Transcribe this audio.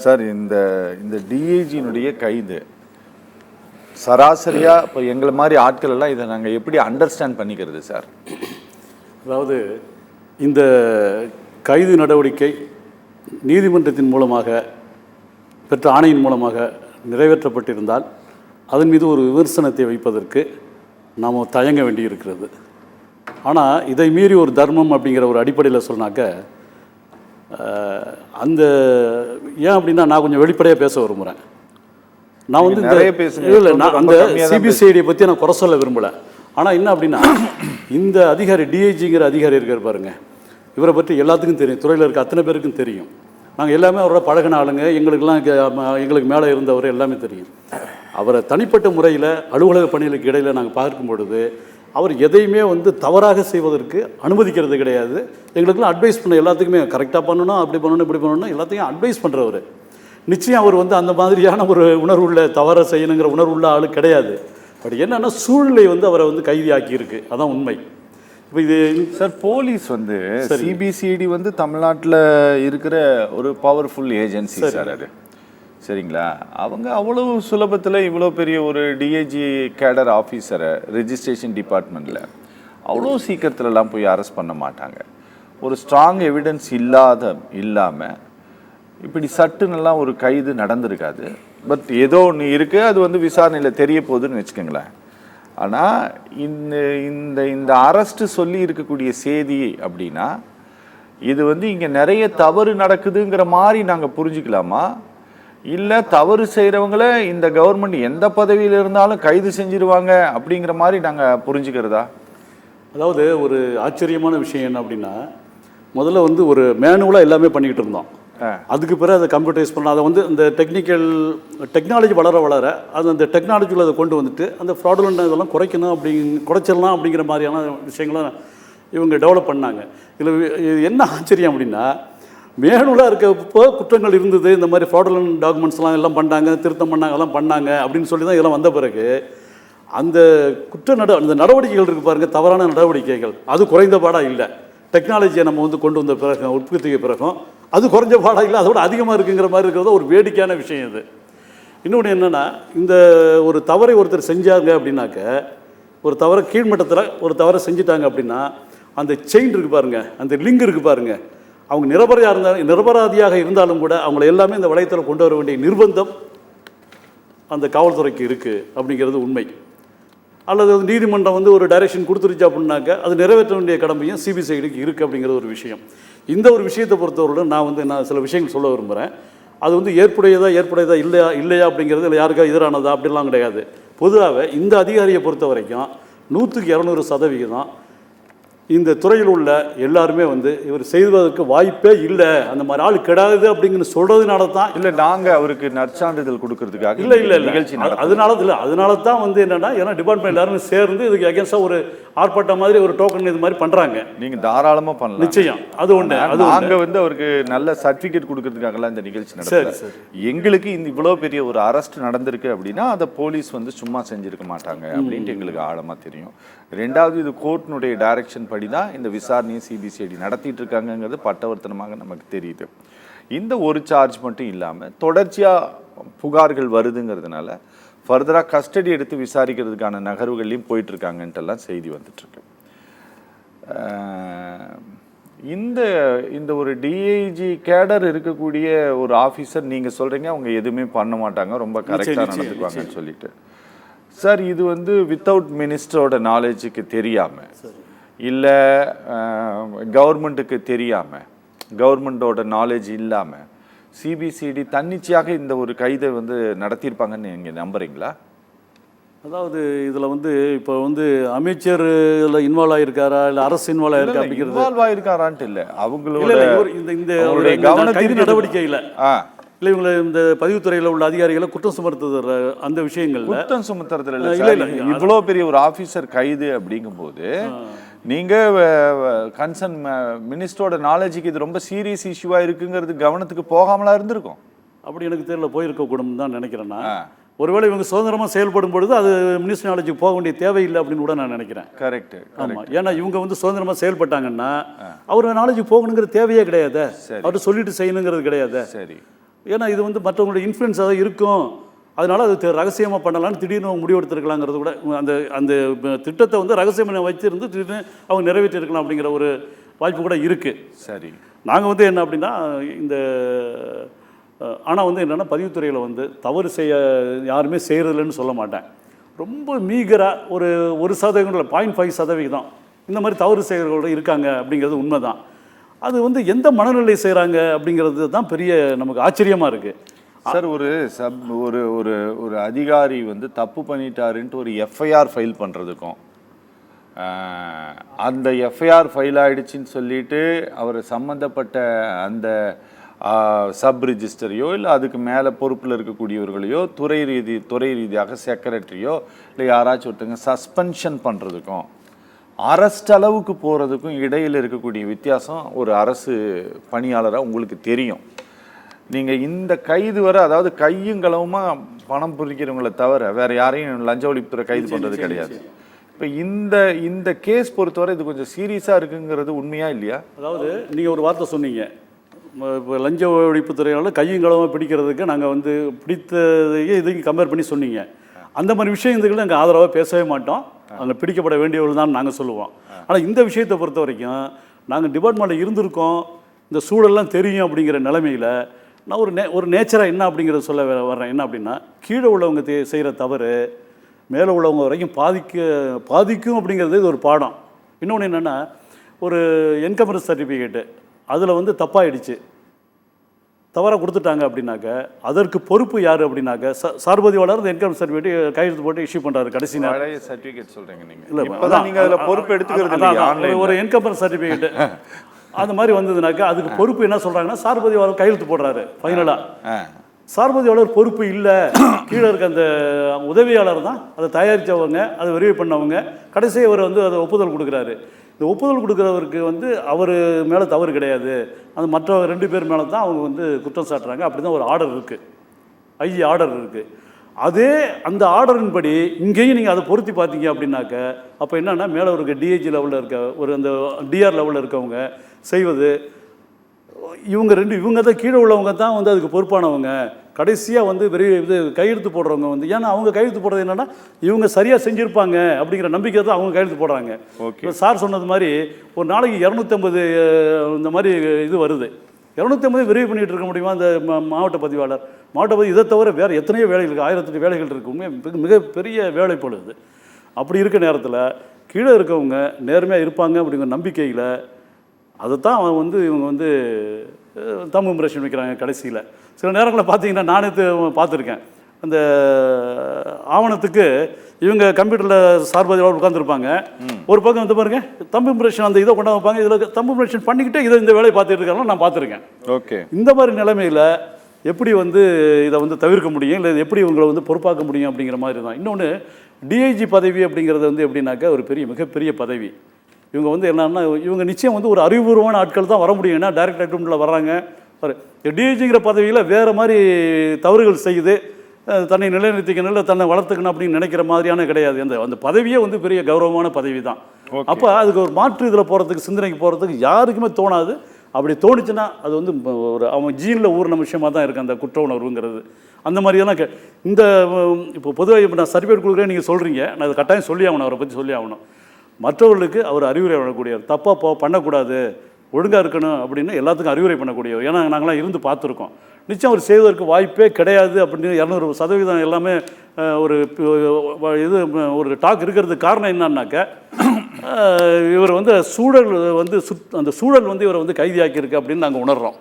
Sir இந்த இந்த டிஐஜியினுடைய கைது சராசரியாக இப்போ எங்களை மாதிரி ஆட்கள் எல்லாம் இதை நாங்கள் எப்படி அண்டர்ஸ்டாண்ட் பண்ணிக்கிறது சார்? அதாவது இந்த கைது நடவடிக்கை நீதிமன்றத்தின் மூலமாக பெற்ற ஆணையின் மூலமாக நிறைவேற்றப்பட்டிருந்தால் அதன் மீது ஒரு விமர்சனத்தை வைப்பதற்கு நாம் தயங்க வேண்டியிருக்கிறது. ஆனால் இதை மீறி ஒரு தர்மம் அப்படிங்கிற ஒரு அடிப்படையில் சொன்னாக்க அந்த ஏன் அப்படின்னா நான் கொஞ்சம் வெளிப்படையாக பேச விரும்புகிறேன். நான் வந்து இல்லை நான் அந்த சிபிசிஐடியை பற்றி நான் குறை சொல்ல விரும்பலை. ஆனால் என்ன அப்படின்னா இந்த அதிகாரி டிஐஜிங்கிற அதிகாரி இருக்கார் பாருங்க, இவரை பற்றி எல்லாத்துக்கும் தெரியும், துறையில் இருக்க அத்தனை பேருக்கும் தெரியும். நாங்கள் எல்லாமே அவரோட பழகின ஆளுங்க, எங்களுக்கு மேலே இருந்தவர் எல்லாமே தெரியும். அவரை தனிப்பட்ட முறையில் அலுவலக பணிகளுக்கு இடையில் நாங்கள் பார்க்கும் பொழுது அவர் எதையுமே வந்து தவறாக செய்வதற்கு அனுமதிக்கிறது கிடையாது. எங்களுக்குலாம் அட்வைஸ் பண்ண எல்லாத்துக்குமே கரெக்டாக பண்ணணும், அப்படி பண்ணணும், இப்படி பண்ணணும் எல்லாத்தையும் அட்வைஸ் பண்ணுறவர். நிச்சயம் அவர் வந்து அந்த மாதிரியான ஒரு உணர்வுள்ள தவறை செய்யணுங்கிற உணர்வுள்ள ஆள் கிடையாது. பட் என்னென்னா சூழ்நிலை வந்து அவரை வந்து கைதியாக்கியிருக்கு, அதான் உண்மை. இப்போ இது சார் போலீஸ் வந்து சிபிசிஐடி வந்து தமிழ்நாட்டில் இருக்கிற ஒரு பவர்ஃபுல் ஏஜென்சி சார் அது, சரிங்களா? அவங்க அவ்வளோ சுலபத்தில் இவ்வளோ பெரிய ஒரு டிஐஜி கேடர் ஆஃபீஸரை ரெஜிஸ்ட்ரேஷன் டிபார்ட்மெண்ட்டில் அவ்வளோ சீக்கிரத்துலலாம் போய் அரெஸ்ட் பண்ண மாட்டாங்க. ஒரு ஸ்ட்ராங் எவிடன்ஸ் இல்லாமல் இப்படி சட்டுன்னெல்லாம் ஒரு கைது நடந்திருக்காது. பட் ஏதோ ஒன்று இருக்குது, அது வந்து விசாரணையில் தெரிய போகுதுன்னு வச்சுக்கோங்களேன். ஆனால் இந்த அரெஸ்ட்டு சொல்லி இருக்கக்கூடிய செய்தி அப்படின்னா இது வந்து இங்கே நிறைய தவறு நடக்குதுங்கிற மாதிரி நாங்கள் புரிஞ்சுக்கலாமா, இல்லை தவறு செய்கிறவங்கள இந்த கவர்மெண்ட் எந்த பதவியில் இருந்தாலும் கைது செஞ்சிருவாங்க அப்படிங்கிற மாதிரி நாங்கள் புரிஞ்சுக்கிறதா? அதாவது ஒரு ஆச்சரியமான விஷயம் என்ன அப்படின்னா, முதல்ல வந்து ஒரு மேனுவலாக எல்லாமே பண்ணிக்கிட்டு இருந்தோம். அதுக்கு பிறகு அதை கம்ப்யூட்டரைஸ் பண்ணலாம். அதை வந்து இந்த டெக்னாலஜி வளர அது அந்த டெக்னாலஜியில் அதை கொண்டு வந்துட்டு அந்த ஃப்ராடுலண்ட் இதெல்லாம் குறைச்சிடலாம் அப்படிங்கிற மாதிரியான விஷயங்களும் இவங்க டெவலப் பண்ணாங்க. இதில் என்ன ஆச்சரியம் அப்படின்னா, மேனுவலாக இருக்கப்போ குற்றங்கள் இருந்தது, இந்த மாதிரி ஃப்ராடுலண்ட் டாக்குமெண்ட்ஸ்லாம் எல்லாம் பண்ணாங்க, திருத்தம் பண்ணாங்க, எல்லாம் பண்ணாங்க அப்படின்னு சொல்லி தான் இதெல்லாம் வந்த பிறகு அந்த அந்த நடவடிக்கைகள் இருக்குது பாருங்கள், தவறான நடவடிக்கைகள் அது குறைந்த பாடாக இல்லை. டெக்னாலஜியை நம்ம வந்து கொண்டு வந்த பிறகு உற்பத்திக்கு பிறகும் அது குறைஞ்ச பாடாக இல்லை, அதோட அதிகமாக இருக்குங்கிற மாதிரி இருக்கிறத ஒரு வேடிக்கையான விஷயம் இது. இன்னொன்று என்னென்னா, இந்த ஒரு தவறை ஒருத்தர் செஞ்சாங்க அப்படின்னாக்க, ஒரு தவறை கீழ்மட்டத்தில் ஒரு தவறை செஞ்சுட்டாங்க அப்படின்னா அந்த செயின் இருக்குது பாருங்கள், அந்த லிங்க் இருக்குது பாருங்கள், அவங்க நிரபராதியாக இருந்தாலும் கூட அவங்கள எல்லாமே இந்த வளையத்தில் கொண்டு வர வேண்டிய நிர்பந்தம் அந்த காவல்துறைக்கு இருக்குது அப்படிங்கிறது உண்மை. அல்லது நீதிமன்றம் வந்து ஒரு டைரக்ஷன் கொடுத்துருச்சு அப்படின்னாக்க அது நிறைவேற்ற வேண்டிய கடமையும் சிபிசிஐடிக்கு இருக்குது அப்படிங்கிற ஒரு விஷயம். இந்த ஒரு விஷயத்தை பொறுத்தவரையிலும் நான் சில விஷயங்கள் சொல்ல விரும்புகிறேன். அது வந்து ஏற்புடையதா இல்லையா அப்படிங்கிறது இல்லை யாருக்கா எதிரானதா அப்படிலாம் கிடையாது. பொதுவாக இந்த அதிகாரியை பொறுத்த வரைக்கும் 100% இந்த துறையில் உள்ள எல்லாருமே வந்து இவர் செய்வதற்கு வாய்ப்பே இல்லை, அந்த மாதிரி ஆள் கிடையாது அப்படிங்கிற சொல்கிறதுனால தான். இல்லை நாங்கள் அவருக்கு நற்சான்றிதழ் கொடுக்கறதுக்காக இல்லை நிகழ்ச்சி அதனால தான் வந்து என்னென்னா, ஏன்னா டிபார்ட்மெண்ட் எல்லாருமே சேர்ந்து இதுக்கு அகேன்ஸ்டாக ஒரு ஆர்ப்பாட்டம் மாதிரி ஒரு டோக்கன் இது மாதிரி பண்ணுறாங்க. நீங்கள் தாராளமாக பண்ணலாம், நிச்சயம். அது ஒன்று. நாங்கள் வந்து அவருக்கு நல்ல சர்டிஃபிகேட் கொடுக்கறதுக்காகலாம் இந்த நிகழ்ச்சி நடக்குது. எங்களுக்கு இவ்வளோ பெரிய ஒரு அரெஸ்ட் நடந்திருக்கு அப்படின்னா அதை போலீஸ் வந்து சும்மா செஞ்சுருக்க மாட்டாங்க அப்படின்ட்டு எங்களுக்கு ஆழமாக தெரியும். ரெண்டாவது, இது கோர்ட்டினுடைய டைரக்ஷன் படி தான் இந்த விசாரணையை சிபிசிஐடி நடத்திட்டு இருக்காங்கங்கிறது பட்டவர்த்தனமாக நமக்கு தெரியுது. இந்த ஒரு சார்ஜ் மட்டும் இல்லாமல் தொடர்ச்சியாக புகார்கள் வருதுங்கிறதுனால ஃபர்தராக கஸ்டடி எடுத்து விசாரிக்கிறதுக்கான நகர்வுகள்லையும் போயிட்டுருக்காங்கன்ட்டெல்லாம் செய்தி வந்துட்டுருக்கு. இந்த ஒரு டிஐஜி கேடர் இருக்கக்கூடிய ஒரு ஆஃபீஸர் நீங்கள் சொல்கிறீங்க அவங்க எதுவுமே பண்ண மாட்டாங்க, ரொம்ப கரெக்டாக நடந்துக்குவாங்கன்னு சொல்லிட்டு. சார், இது வந்து வித்தவுட் மினிஸ்டரோட நாலேஜுக்கு தெரியாமல், இல்லை கவர்மெண்ட்டுக்கு தெரியாமல், கவர்மெண்ட்டோட நாலேஜ் இல்லாமல் சிபிசிஐடி தன்னிச்சையாக இந்த ஒரு கைதை வந்து நடத்தியிருப்பாங்கன்னு நீங்கள் நம்புறீங்களா? அதாவது இதில் வந்து இப்போ வந்து அமைச்சர் இதில் இன்வால்வ் ஆகிருக்காரா, இல்லை அரசு இன்வால்வ் ஆகிருக்கா அப்படிங்கிறது இன்வால்வ் ஆகிருக்காரான்ட்டு இல்லை, அவங்களோட இந்த கைது நடவடிக்கையில் இல்லை இவங்களை இந்த பதிவுத்துறையில் உள்ள அதிகாரிகளை குற்றம் சுமத்துற அந்த விஷயங்கள் குற்றம் சுமத்துறதுல இல்லை. இவ்வளோ பெரிய ஒரு ஆஃபீஸர் கைது அப்படிங்கும்போது நீங்கள் கன்சர்ன் மினிஸ்டரோட நாலேஜுக்கு இது ரொம்ப சீரியஸ் இஷ்யூவாக இருக்குங்கிறது கவனத்துக்கு போகாமலாம் இருந்திருக்கும். அப்படி எனக்கு தெரியல, போயிருக்கக்கூடும் தான் நினைக்கிறேன்னா. ஒருவேளை இவங்க சுதந்திரமாக செயல்படும் பொழுது அது மினிஸ்டர் நாலேஜுக்கு போக வேண்டிய தேவையில்லை அப்படின்னு கூட நான் நினைக்கிறேன். கரெக்ட். ஆமாம், ஏன்னா இவங்க வந்து சுதந்திரமாக செயல்பட்டாங்கன்னா அவர் நாலேஜுக்கு போகணுங்கிற தேவையே கிடையாது, அவர்கிட்ட சொல்லிட்டு செய்யணுங்கிறது கிடையாது. சரி, ஏன்னா இது வந்து மற்றவங்களுடைய இன்ஃப்ளூயன்ஸாக இருக்கும், அதனால் அது ரகசியமாக பண்ணலான்னு திடீர்னு முடிவெடுத்துருக்கலாங்கிறது கூட அந்த அந்த திட்டத்தை வந்து ரகசியமாக வச்சுருந்து திடீர்னு அவங்க நிறைவேற்றிருக்கலாம் அப்படிங்கிற ஒரு வாய்ப்பு கூட இருக்குது. சரி, நாங்கள் வந்து என்ன அப்படின்னா இந்த ஆனால் வந்து என்னென்னா பதிவுத்துறையில் வந்து தவறு செய்ய யாருமே செய்கிறதில்லன்னு சொல்ல மாட்டேன். ரொம்ப மீகராக ஒரு 1% இல்லை 0.5% இந்த மாதிரி தவறு செய்கிறவங்களோட இருக்காங்க அப்படிங்கிறது உண்மை தான். அது வந்து எந்த மனநிலை செய்கிறாங்க அப்படிங்கிறது தான் பெரிய நமக்கு ஆச்சரியமாக இருக்குது. சார், ஒரு அதிகாரி வந்து தப்பு பண்ணிட்டாருன்ட்டு ஒரு எஃப்ஐஆர் ஃபைல் பண்ணுறதுக்கும் அந்த எஃப்ஐஆர் ஃபைல் ஆகிடுச்சின்னு சொல்லிட்டு அவர் சம்மந்தப்பட்ட அந்த சப் ரிஜிஸ்டரையோ இல்லை அதுக்கு மேலே பொறுப்பில் இருக்கக்கூடியவர்களையோ துறை ரீதியாக செக்ரட்டரியோ இல்லை யாராச்சும் ஒருத்தங்க சஸ்பென்ஷன் பண்ணுறதுக்கும் அரெஸ்ட் அளவுக்கு போகிறதுக்கும் இடையில் இருக்கக்கூடிய வித்தியாசம் ஒரு அரசு பணியாளராக உங்களுக்கு தெரியும். நீங்கள் இந்த கைது வர, அதாவது கையும் களவுமா பணம் பிடிக்கிறவங்களை தவிர வேறு யாரையும் லஞ்ச ஒழிப்புத்துறை கைது பண்ணுறது கிடையாது. இப்போ இந்த கேஸ் பொறுத்தவரை இது கொஞ்சம் சீரியஸாக இருக்குங்கிறது உண்மையா இல்லையா? அதாவது நீங்கள் ஒரு வார்த்தை சொன்னீங்க, இப்போ லஞ்ச ஒழிப்புத்துறையால் கையும் களவுமா பிடிக்கிறதுக்கு நாங்கள் வந்து பிடித்ததையே இதையும் கம்பேர் பண்ணி சொன்னீங்க. அந்த மாதிரி விஷயத்துக்கு நாங்கள் ஆதரவாக பேசவே மாட்டோம். அங்கே பிடிக்கப்பட வேண்டியவர்கள் தான் நாங்கள் சொல்லுவோம். ஆனால் இந்த விஷயத்தை பொறுத்த வரைக்கும் நாங்கள் டிபார்ட்மெண்ட்டில் இருந்திருக்கோம், இந்த சூழல்லாம் தெரியும். அப்படிங்கிற நிலைமையில் நான் ஒரு நேச்சராக என்ன அப்படிங்கிறத சொல்ல வர்றேன். என்ன அப்படின்னா, கீழே உள்ளவங்க செய்கிற தவறு மேலே உள்ளவங்க வரைக்கும் பாதிக்கும் அப்படிங்கிறது இது ஒரு பாடம். இன்னொன்று என்னென்னா, ஒரு என்கம்பரன்ஸ் சர்டிஃபிகேட்டு அதில் வந்து தப்பாகிடுச்சு, தவறாக கொடுத்துட்டாங்க அப்படின்னாக்க அதற்கு பொறுப்பு யார் அப்படின்னாக்க சார்பதிவாளர் அந்த இன்கம் சர்டிஃபிகேட் கையெழுத்து போட்டு இஷ்யூ பண்ணுறாரு. கடைசி சர்டிஃபிகேட் சொல்கிறீங்க நீங்கள்? இல்லை, நீங்கள் அதில் பொறுப்பு எடுத்துக்கிறது ஒரு இன்கம் சர்டிஃபிகேட்டு அந்த மாதிரி வந்ததுனாக்கா அதுக்கு பொறுப்பு என்ன சொல்கிறாங்கன்னா, சார்பதிவாளர் கையெழுத்து போடுறாரு ஃபைனலாக. சார்பதிவாளர் பொறுப்பு இல்லை, கீழே இருக்க அந்த உதவியாளர் தான் அதை தயாரித்தவங்க, அதை வெரிஃபை பண்ணவங்க, கடைசியாக அவர் வந்து அதை ஒப்புதல் கொடுக்குறாரு. இந்த ஒப்புதல் கொடுக்குறவருக்கு வந்து அவர் மேலே தவறு கிடையாது, அந்த மற்ற 2 பேர் மேலே தான் அவங்க வந்து குற்றம் சாட்டுறாங்க. அப்படி தான் ஒரு ஆர்டர் இருக்குது, ஐஜி ஆர்டர் இருக்குது. அதே அந்த ஆர்டரின் படி இங்கேயும் நீங்கள் அதை பொருத்தி பார்த்தீங்க அப்படின்னாக்க அப்போ என்னென்னா, மேலே இருக்க டிஐஜி லெவலில் இருக்க அந்த டிஆர் லெவலில் இருக்கவங்க செய்வது, இவங்க தான் கீழே உள்ளவங்க தான் வந்து அதுக்கு பொறுப்பானவங்க. கடைசியாக வந்து இது கையெழுத்து போடுறவங்க வந்து, ஏன்னா அவங்க கையெழுத்து போடுறது என்னென்னா இவங்க சரியாக செஞ்சுருப்பாங்க அப்படிங்கிற நம்பிக்கை தான் அவங்க கையெழுத்து போடுறாங்க. இப்போ சார் சொன்னது மாதிரி ஒரு நாளைக்கு 250 இந்த மாதிரி இது வருது. 250 விரைவு பண்ணிகிட்டு இருக்க முடியுமா அந்த மாவட்ட பதிவாளர்? மாவட்ட பதிவு இதை தவிர வேறு எத்தனையோ வேலைகள் இருக்குது, 1008 வேலைகள் இருக்குமே, மிகப்பெரிய வேலைப்பழுது. அப்படி இருக்க நேரத்தில் கீழே இருக்கவங்க நேர்மையாக இருப்பாங்க அப்படிங்கிற நம்பிக்கையில் அதைத்தான் இவங்க வந்து தம் இம்ப்ரெஷன் வைக்கிறாங்க. கடைசியில் சில நேரங்களில் பார்த்தீங்கன்னா, நானே பார்த்துருக்கேன், அந்த ஆவணத்துக்கு இவங்க கம்ப்யூட்டரில் சார்பதிவாளர் உட்காந்துருப்பாங்க, ஒரு பக்கம் வந்து பாருங்க தம் இம்ப்ரெஷன் அந்த இதை கொண்டாந்து வைப்பாங்க, இதில் தம் இம்ப்ரெஷன் பண்ணிக்கிட்டே இந்த வேலையை பார்த்துட்டு இருக்காங்க நான் பார்த்துருக்கேன். ஓகே, இந்த மாதிரி நிலைமையில் எப்படி இதை தவிர்க்க முடியும், இல்லை எப்படி இவங்களை பொறுப்பாக்க முடியும் அப்படிங்கிற மாதிரி தான். இன்னொன்று, டிஐஜி பதவி அப்படிங்கிறது எப்படின்னாக்கா ஒரு மிகப்பெரிய பதவி. இவங்க என்னன்னா, இவங்க நிச்சயம் ஒரு அறிவுபூர்வமான ஆட்கள் தான் வர முடியும். ஏன்னா டைரக்ட் ரெக்ரூட்மெண்ட்டில் வர்றாங்க. டிஐஜிங்கிற பதவியில் வேறு மாதிரி தவறுகள் செய்யுது, தன்னை நிலைநிறுத்திக்கணும், இல்லை தன்னை வளர்த்துக்கணும் அப்படின்னு நினைக்கிற மாதிரியான கிடையாது. அந்த பதவியே பெரிய கௌரவமான பதவி தான். அப்போ அதுக்கு ஒரு மாற்று இதில் போகிறதுக்கு, சிந்தனைக்கு போகிறதுக்கு யாருக்குமே தோணாது. அப்படி தோணுச்சுன்னா அது அவன் ஜீனில் ஊறின விஷயமாக தான் இருக்குது அந்த குற்ற உணர்வுங்கிறது. அந்த மாதிரியெல்லாம் இப்போ பொதுவாக இப்போ நான் சர்டிஃபிகேட் கொடுக்குறேன் நீங்கள் சொல்கிறீங்க, நான் அது கட்டாயம் சொல்லி ஆகணும், அவரை பற்றி சொல்லி ஆகணும். மற்றவர்களுக்கு அவர் அறிவுரை வழங்கக்கூடியவர், தப்பாக பண்ணக்கூடாது, ஒழுங்காக இருக்கணும் அப்படின்னு எல்லாத்துக்கும் அறிவுரை பண்ணக்கூடியவர். ஏன்னா நாங்களாம் இருந்து பார்த்துருக்கோம். நிச்சயம் அவர் செய்வதற்கு வாய்ப்பே கிடையாது அப்படின்னு 200% எல்லாமே ஒரு டாக் இருக்கிறதுக்கு காரணம் என்னன்னாக்க, இவர் சூழல் அந்த சூழல் இவரை கைதியாக்கியிருக்கு அப்படின்னு நாங்கள் உணர்கிறோம்.